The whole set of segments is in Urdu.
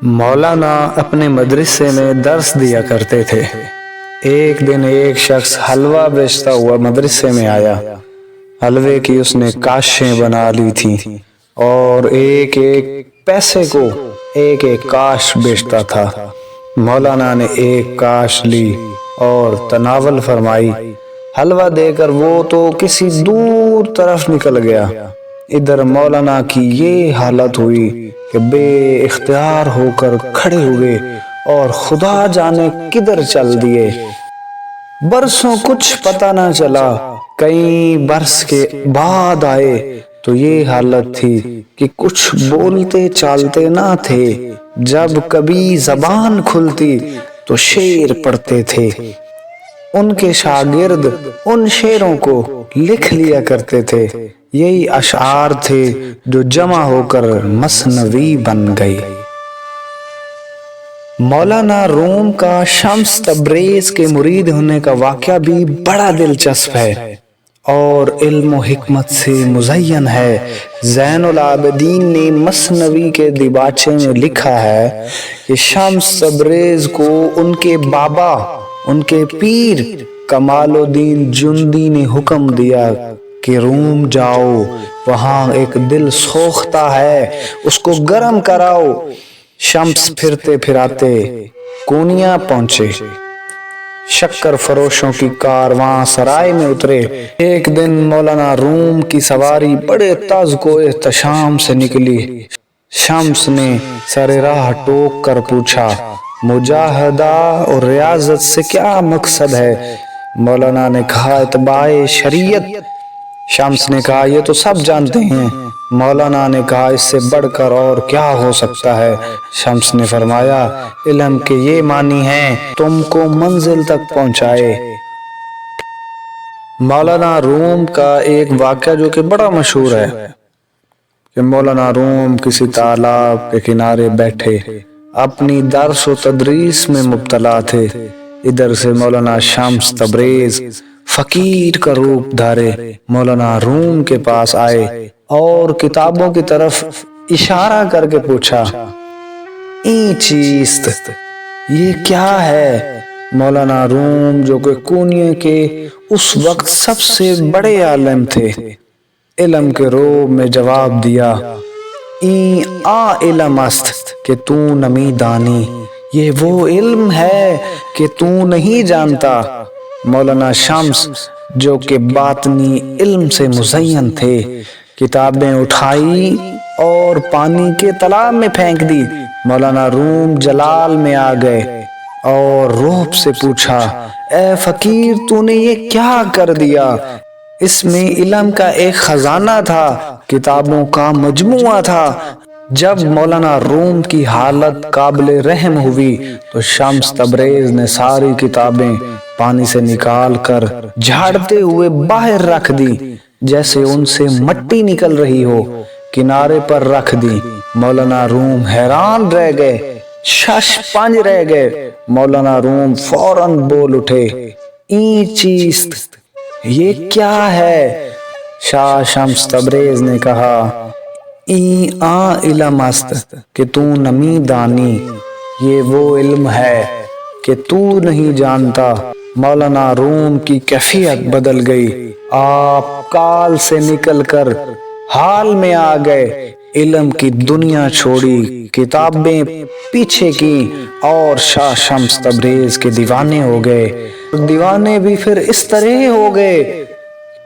مولانا اپنے مدرسے میں درس دیا کرتے تھے۔ ایک دن ایک شخص حلوہ بیچتا ہوا مدرسے میں آیا۔ حلوے کی اس نے کاشیں بنا لی تھیں اور ایک ایک پیسے کو ایک ایک کاش بیچتا تھا۔ مولانا نے ایک کاش لی اور تناول فرمائی۔ حلوہ دے کر وہ تو کسی دور طرف نکل گیا۔ ادھر مولانا کی یہ حالت ہوئی کہ بے اختیار ہو کر کھڑے ہوئے اور خدا جانے کدھر چل دیے۔ برسوں کچھ پتہ نہ چلا، کئی برس کے بعد آئے تو یہ حالت تھی کہ کچھ بولتے چالتے نہ تھے۔ جب کبھی زبان کھلتی تو شعر پڑھتے تھے۔ ان کے شاگرد ان شعروں کو لکھ لیا کرتے تھے۔ یہی اشعار تھے جو جمع ہو کر مثنوی بن گئے۔ مولانا روم کا شمس تبریز کے مرید ہونے کا واقعہ بھی بڑا دلچسپ ہے اور علم و حکمت سے مزین ہے۔ زین العابدین نے مثنوی کے دیباچے میں لکھا ہے کہ شمس تبریز کو ان کے بابا، ان کے پیر کمال الدین جندی نے حکم دیا کہ روم جاؤ، وہاں ایک دل سوختہ ہے، اس کو گرم کراؤ۔ شمس پھرتے پھراتے کونیا پہنچے۔ شکر فروشوں کی کارواں سرائے میں اترے۔ ایک دن مولانا روم کی سواری بڑے تازک و احتشام سے نکلی۔ شمس نے سر راہ ٹوک کر پوچھا، مجاہدہ اور ریاضت سے کیا مقصد ہے؟ مولانا نے کہا، اتباع شریعت۔ شمس نے کہا، یہ تو سب جانتے ہیں۔ مولانا نے کہا، اس سے بڑھ کر اور کیا ہو سکتا ہے؟ شمس نے فرمایا، علم کے یہ معنی ہیں تم کو منزل تک پہنچائے۔ مولانا روم کا ایک واقعہ جو کہ بڑا مشہور ہے کہ مولانا روم کسی تالاب کے کنارے بیٹھے اپنی درس و تدریس میں مبتلا تھے۔ ادھر سے مولانا شمس تبریز فقیر کا روپ دھارے مولانا روم کے پاس آئے اور کتابوں کی طرف اشارہ کر کے پوچھا، این چیست، یہ کیا ہے؟ مولانا روم جو کہ کونیے کے اس وقت سب سے بڑے عالم تھے، علم کے روب میں جواب دیا، این آ علم است کہ تو نمی دانی، یہ وہ علم ہے کہ تو نہیں جانتا۔ مولانا شمس جو کہ باطنی علم سے مزین تھے، کتابیں اٹھائی اور پانی کے تالاب میں پھینک دی۔ مولانا روم جلال میں آ گئے اور رعب سے پوچھا، اے فقیر، تو نے یہ کیا کر دیا؟ اس میں علم کا ایک خزانہ تھا، کتابوں کا مجموعہ تھا۔ جب مولانا روم کی حالت قابل رحم ہوئی تو شمس تبریز نے ساری کتابیں پانی سے نکال کر جھاڑتے ہوئے باہر رکھ دی، جیسے ان سے مٹی نکل رہی ہو، کنارے پر رکھ دی۔ مولانا روم حیران رہ گئے، شش پنج رہ گئے۔ مولانا روم فوراً بول اٹھے، این چیست، یہ کیا ہے؟ شاہ شمس تبریز نے کہا، این آ علم است کہ تو نمی دانی، یہ وہ علم ہے کہ تو نہیں جانتا۔ مولانا روم کی کیفیت بدل گئی، آپ کال سے نکل کر حال میں آ گئے، علم کی دنیا چھوڑی، کتابیں پیچھے کی اور شاہ شمس تبریز کے دیوانے ہو گئے۔ دیوانے بھی پھر اس طرح ہو گئے۔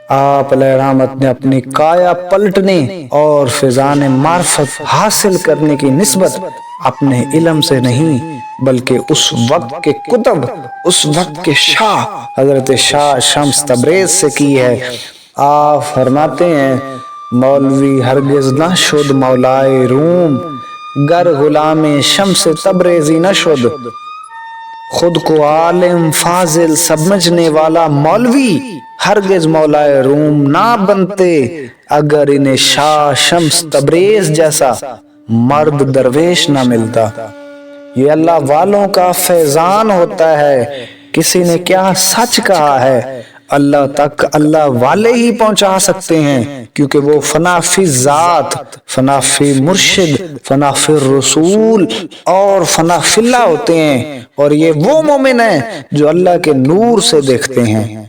آپ علیہ رحمت نے اپنی کایا پلٹنے اور فیضان معرفت حاصل کرنے کی نسبت اپنے علم سے نہیں بلکہ اس وقت کے کتب، اس وقت کے شاہ حضرت شاہ شمس تبریز سے کی ہے۔ آپ فرماتے ہیں، مولوی ہرگز نہ شد مولائے روم، گر غلام شمس تبریزی نہ شد۔ خود کو عالم فاضل سمجھنے والا مولوی ہرگز مولائے روم نہ بنتے اگر انہیں شاہ شمس تبریز جیسا مرد درویش نہ ملتا۔ یہ اللہ والوں کا فیضان ہوتا ہے۔ کسی نے کیا سچ کہا ہے، اللہ تک اللہ والے ہی پہنچا سکتے ہیں، کیونکہ وہ فنا فی ذات، فنا فی مرشد، فنا فی رسول اور فنا فی اللہ ہوتے ہیں، اور یہ وہ مومن ہیں جو اللہ کے نور سے دیکھتے ہیں۔